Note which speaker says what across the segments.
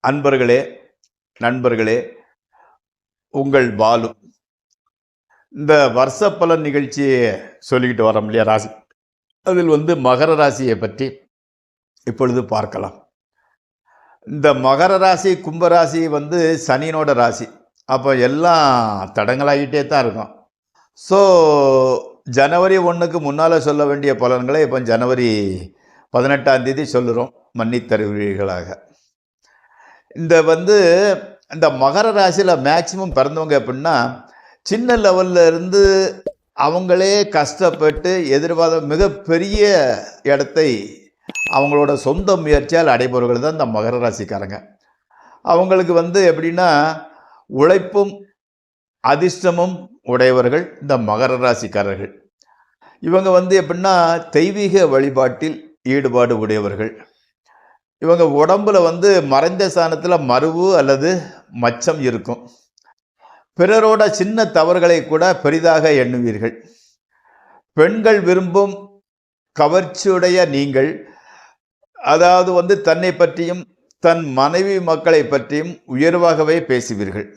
Speaker 1: அன்பர்களே, நண்பர்களே, உங்கள் பாலு. இந்த வருஷ பலன் நிகழ்ச்சியை சொல்லிக்கிட்டு வரோம் இல்லையா, ராசி. அதில் மகர ராசியை பற்றி இப்பொழுது பார்க்கலாம். இந்த மகர ராசி, கும்பராசி சனியினோட ராசி. அப்போ எல்லாம் தடங்களாகிட்டே தான் இருக்கும். ஸோ ஜனவரி 1க்கு முன்னால் சொல்ல வேண்டிய பலன்களை இப்போ ஜனவரி 18ஆம் தேதி சொல்லுறோம், மன்னித்தருவீர்களாக. இந்த மகர ராசியில் மேக்சிமம் பிறந்தவங்க எப்படின்னா, சின்ன லெவலில் இருந்து அவங்களே கஷ்டப்பட்டு எதிர்பார்த்த மிகப்பெரிய இடத்தை அவங்களோட சொந்த முயற்சியால் அடைபவர்கள் தான் இந்த மகர ராசிக்காரங்க. அவங்களுக்கு எப்படின்னா, உழைப்பும் அதிர்ஷ்டமும் உடையவர்கள் இந்த மகர ராசிக்காரர்கள். இவங்க எப்படின்னா, தெய்வீக வழிபாட்டில் ஈடுபாடு உடையவர்கள். இவங்க உடம்புல மறைந்த ஸ்தானத்தில் மருவு அல்லது மச்சம் இருக்கும். பிறரோட சின்ன தவறுகளை கூட பெரிதாக எண்ணுவீர்கள். பெண்கள் விரும்பும் கவர்ச்சியுடைய நீங்கள், அதாவது தன்னை பற்றியும் தன் மனைவி மக்களை பற்றியும் உயர்வாகவே பேசுவீர்கள்.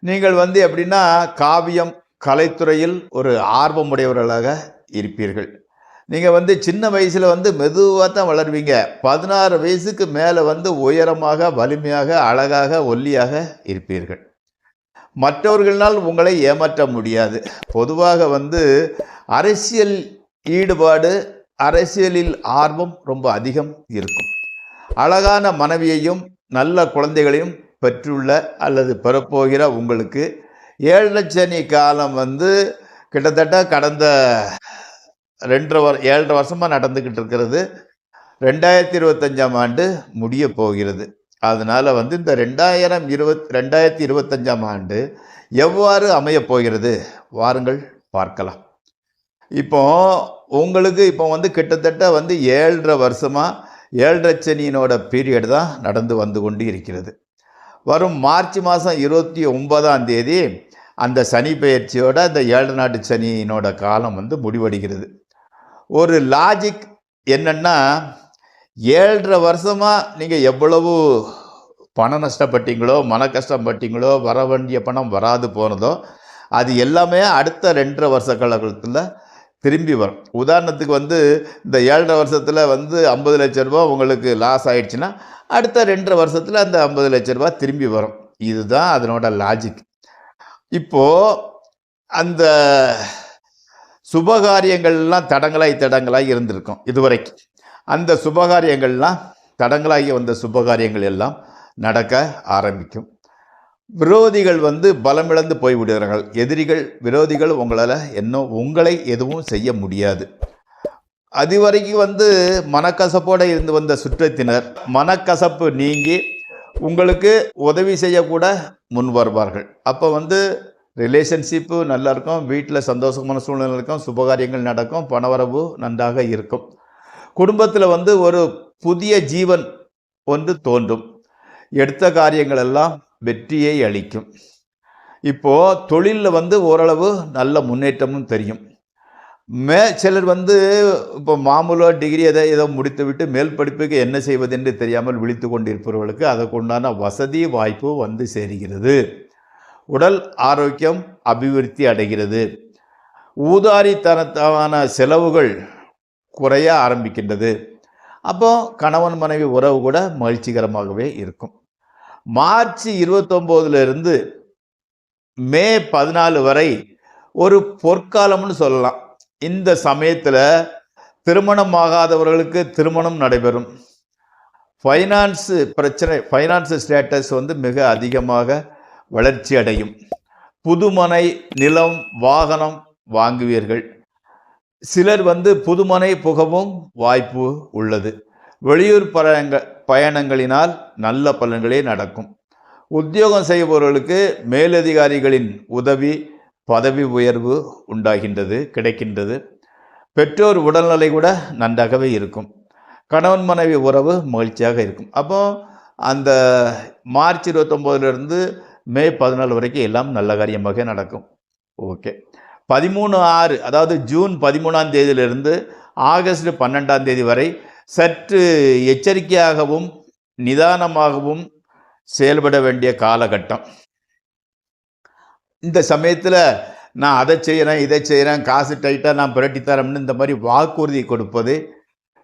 Speaker 1: நீங்கள் எப்படின்னா, காவியம் கலைத்துறையில் ஒரு ஆர்வமுடையவர்களாக இருப்பீர்கள். நீங்கள் சின்ன வயசில் மெதுவாக தான் வளருவீங்க. 16 வயசுக்கு மேலே உயரமாக, வலிமையாக, அழகாக, ஒல்லியாக இருப்பீர்கள். மற்றவர்களால் உங்களை ஏமாற்ற முடியாது. பொதுவாக அரசியல் ஈடுபாடு, அரசியலில் ஆர்வம் ரொம்ப அதிகம் இருக்கும். அழகான மனைவியையும் நல்ல குழந்தைகளையும் பெற்றுள்ள அல்லது பெறப்போகிற உங்களுக்கு 7 சனி காலம் கிட்டத்தட்ட கடந்த 7.5 வருஷமாக நடந்துக்கிட்டு இருக்கிறது. 2025ஆம் ஆண்டு முடிய போகிறது. அதனால் இந்த 2025ஆம் ஆண்டு எவ்வாறு அமையப் போகிறது வாருங்கள் பார்க்கலாம். இப்போ உங்களுக்கு கிட்டத்தட்ட 7.5 வருஷமாக 7 சனியினோட பீரியட் தான் நடந்து வந்து கொண்டு இருக்கிறது. வரும் மார்ச் மாதம் 29ஆம் தேதி அந்த சனி பெயர்ச்சியோட அந்த 7 நாட்டு சனியினோட காலம் முடிவடைகிறது. ஒரு லாஜிக் என்னன்னா, 7.5 வருஷமாக நீங்கள் எவ்வளவு பணம் நஷ்டப்பட்டீங்களோ, மன கஷ்டப்பட்டீங்களோ, வர வேண்டிய பணம் வராது போனதோ, அது எல்லாமே அடுத்த 2.5 வருஷ காலத்தில் திரும்பி வரும். உதாரணத்துக்கு இந்த 7.5 வருஷத்தில் 50 லட்ச ரூபா உங்களுக்கு லாஸ் ஆகிடுச்சுன்னா, அடுத்த 2.5 வருஷத்தில் அந்த 50 லட்ச ரூபா திரும்பி வரும். இதுதான் அதனோட லாஜிக். இப்போது அந்த சுபகாரியங்கள்லாம் தடங்களாய் இருந்திருக்கும் இதுவரைக்கும். அந்த சுபகாரியங்கள்லாம் தடங்களாகி வந்த சுபகாரியங்கள் எல்லாம் நடக்க ஆரம்பிக்கும். விரோதிகள் பலமிழந்து போய்விடுகிறார்கள். எதிரிகள், விரோதிகள் உங்களை எதுவும் செய்ய முடியாது. அதுவரைக்கும் மனக்கசப்போடு இருந்து வந்த சுற்றத்தினர் மனக்கசப்பு நீங்கி உங்களுக்கு உதவி செய்யக்கூட முன் வருவார்கள். அப்போ ரிலேஷன்ஷிப்பு நல்லா இருக்கும், வீட்டில் சந்தோஷமான சூழ்நிலை இருக்கும், சுபகாரியங்கள் நடக்கும், பணவரவு நன்றாக இருக்கும். குடும்பத்தில் ஒரு புதிய ஜீவன் ஒன்று தோன்றும். எடுத்த காரியங்கள் எல்லாம் வெற்றியை அளிக்கும். இப்போது தொழிலில் ஓரளவு நல்ல முன்னேற்றமும் தெரியும். சிலர் இப்போ மாமூலோ டிகிரி ஏதோ முடித்து விட்டு மேல் படிப்புக்கு என்ன செய்வதென்று தெரியாமல் விழித்து கொண்டிருப்பவர்களுக்கு அதற்குண்டான வசதி வாய்ப்பு சேருகிறது. உடல் ஆரோக்கியம் அபிவிருத்தி அடைகிறது. ஊதாரித்தனத்தான செலவுகள் குறைய ஆரம்பிக்கின்றது. அப்போ கணவன் மனைவி உறவு கூட மகிழ்ச்சிகரமாகவே இருக்கும். மார்ச் 29இருந்து மே 14 வரை ஒரு பொற்காலம்னு சொல்லலாம். இந்த சமயத்தில் திருமணமாகாதவர்களுக்கு திருமணம் நடைபெறும். ஃபைனான்ஸ் பிரச்சனை, ஃபைனான்ஸ் ஸ்டேட்டஸ் மிக அதிகமாக வளர்ச்சி அடையும். புதுமனை, நிலம், வாகனம் வாங்குவீர்கள். சிலர் புதுமனை புகவும் வாய்ப்பு உள்ளது. வெளியூர் பயணங்களினால் நல்ல பலன்களே நடக்கும். உத்தியோகம் செய்பவர்களுக்கு மேலதிகாரிகளின் உதவி, பதவி உயர்வு கிடைக்கின்றது. பெற்றோர் உடல்நிலை கூட நன்றாகவே இருக்கும். கணவன் மனைவி உறவு மகிழ்ச்சியாக இருக்கும். அப்போ அந்த மார்ச் 29இருந்து மே 14 வரைக்கும் எல்லாம் நல்ல காரியமாக நடக்கும். ஓகே. 13/6 அதாவது ஜூன் 13ஆம் தேதியிலிருந்து ஆகஸ்ட் 12ஆம் தேதி வரை சற்று எச்சரிக்கையாகவும் நிதானமாகவும் செயல்பட வேண்டிய காலகட்டம். இந்த சமயத்தில் நான் அதை செய்கிறேன், இதை செய்கிறேன், காசு டைட்டாக நான் புரட்டி தரேன்னு இந்த மாதிரி வாக்குறுதி கொடுப்பது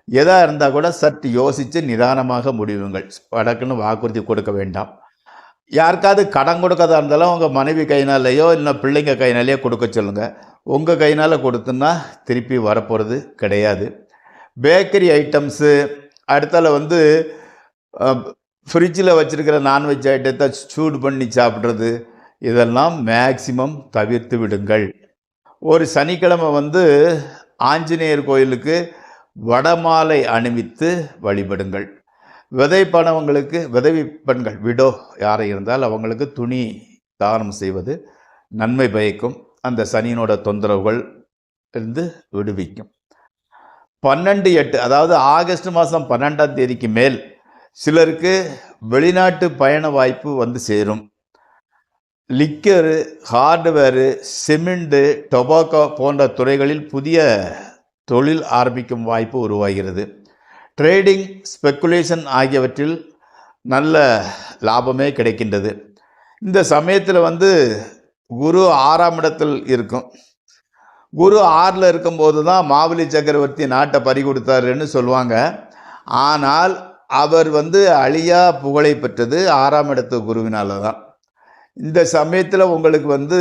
Speaker 1: எதாக இருந்தால் கூட சற்று யோசித்து நிதானமாக முடிவுங்கள். வடக்குன்னு வாக்குறுதி கொடுக்க வேண்டாம். யாருக்காவது கடன் கொடுக்கறதா இருந்தாலும் உங்கள் மனைவி கைனாலேயோ இல்லை பிள்ளைங்க கைனாலேயோ கொடுக்க சொல்லுங்கள். உங்கள் கைனால் கொடுத்துன்னா திருப்பி வரப்போகிறது கிடையாது. பேக்கரி ஐட்டம்ஸு, அடுத்தால வந்து ஃப்ரிட்ஜில் வச்சுருக்கிற நான்வெஜ் ஐட்டத்தை சூடு பண்ணி சாப்பிட்றது, இதெல்லாம் மேக்சிமம் தவிர்த்து விடுங்கள். ஒரு சனிக்கிழமை வந்து ஆஞ்சநேயர் கோயிலுக்கு வடமாலை அணிவித்து வழிபடுங்கள். விதைப்பணவங்களுக்கு, விதவி பெண்கள், விடோ யாரை இருந்தால் அவங்களுக்கு துணி தானம் செய்வது நன்மை பயக்கும். அந்த சனியினோட தொந்தரவுகள் இருந்து விடுவிக்கும். 12/8 அதாவது ஆகஸ்ட் மாதம் 12ஆம் தேதிக்கு மேல் சிலருக்கு வெளிநாட்டு பயண வாய்ப்பு வந்து சேரும். லிக்கரு, ஹார்ட்வேரு, சிமெண்ட்டு, டொபாக்கோ போன்ற துறைகளில் புதிய தொழில் ஆரம்பிக்கும் வாய்ப்பு உருவாகிறது. ட்ரேடிங், ஸ்பெக்குலேஷன் ஆகியவற்றில் நல்ல லாபமே கிடைக்கின்றது. இந்த சமயத்தில் வந்து குரு 6ஆம் இடத்தில் இருக்கும். குரு 6ல் இருக்கும்போது தான் மாவலி சக்கரவர்த்தி நாட்டை பறி கொடுத்தாருன்னு சொல்லுவாங்க. ஆனால் அவர் வந்து அழியா புகழை பெற்றது 6ஆம் இடத்து குருவினால தான். இந்த சமயத்தில் உங்களுக்கு வந்து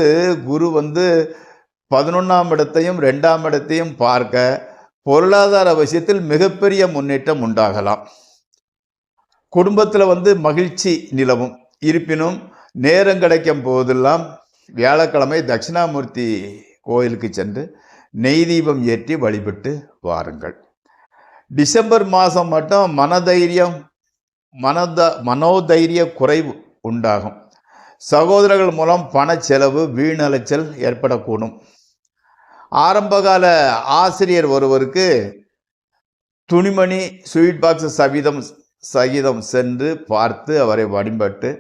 Speaker 1: குரு வந்து 11ஆம் இடத்தையும் 2ஆம் இடத்தையும் பார்க்க பொருளாதார விஷயத்தில் மிகப்பெரிய முன்னேற்றம் உண்டாகலாம். குடும்பத்தில் வந்து மகிழ்ச்சி நிலவும். இருப்பினும் நேரம் கிடைக்கும் போதெல்லாம் வியாழக்கிழமை தட்சிணாமூர்த்தி கோயிலுக்கு சென்று நெய் தீபம் ஏற்றி வழிபட்டு வாருங்கள். டிசம்பர் மாதம் மட்டும் மனோதைரிய குறைவு உண்டாகும். சகோதரர்கள் மூலம் பண செலவு, வீணலைச்சல் ஏற்படக்கூடும். ஆரம்பகால ஆசிரியர் ஒருவருக்கு துணிமணி, ஸ்வீட் பாக்ஸ் சகிதம் சென்று பார்த்து அவரை வழிபட்டு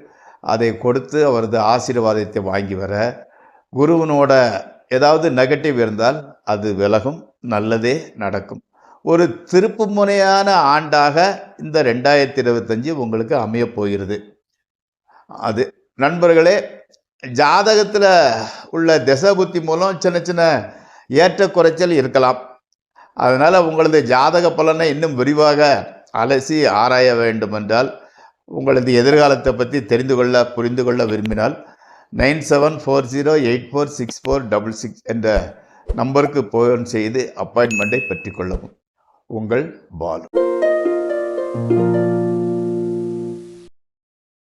Speaker 1: அதை கொடுத்து அவரது ஆசீர்வாதத்தை வாங்கி வர, குருவனோட ஏதாவது நெகட்டிவ் இருந்தால் அது விலகும், நல்லதே நடக்கும். ஒரு திருப்பு முனையான ஆண்டாக இந்த 2025 உங்களுக்கு அமையப் போகிறது. அது நண்பர்களே, ஜாதகத்தில் உள்ள திசை புத்தி மூலம் சின்ன சின்ன ஏற்ற குறைச்சல் இருக்கலாம். அதனால் உங்களது ஜாதக பலனை இன்னும் விரிவாக அலசி ஆராய வேண்டுமென்றால், உங்களது எதிர்காலத்தை பற்றி புரிந்து கொள்ள விரும்பினால் 9740846466 என்ற நம்பருக்கு ஃபோன் செய்து அப்பாயின்மெண்ட்டை பெற்றுக்கொள்ளவும். உங்கள் பாலு.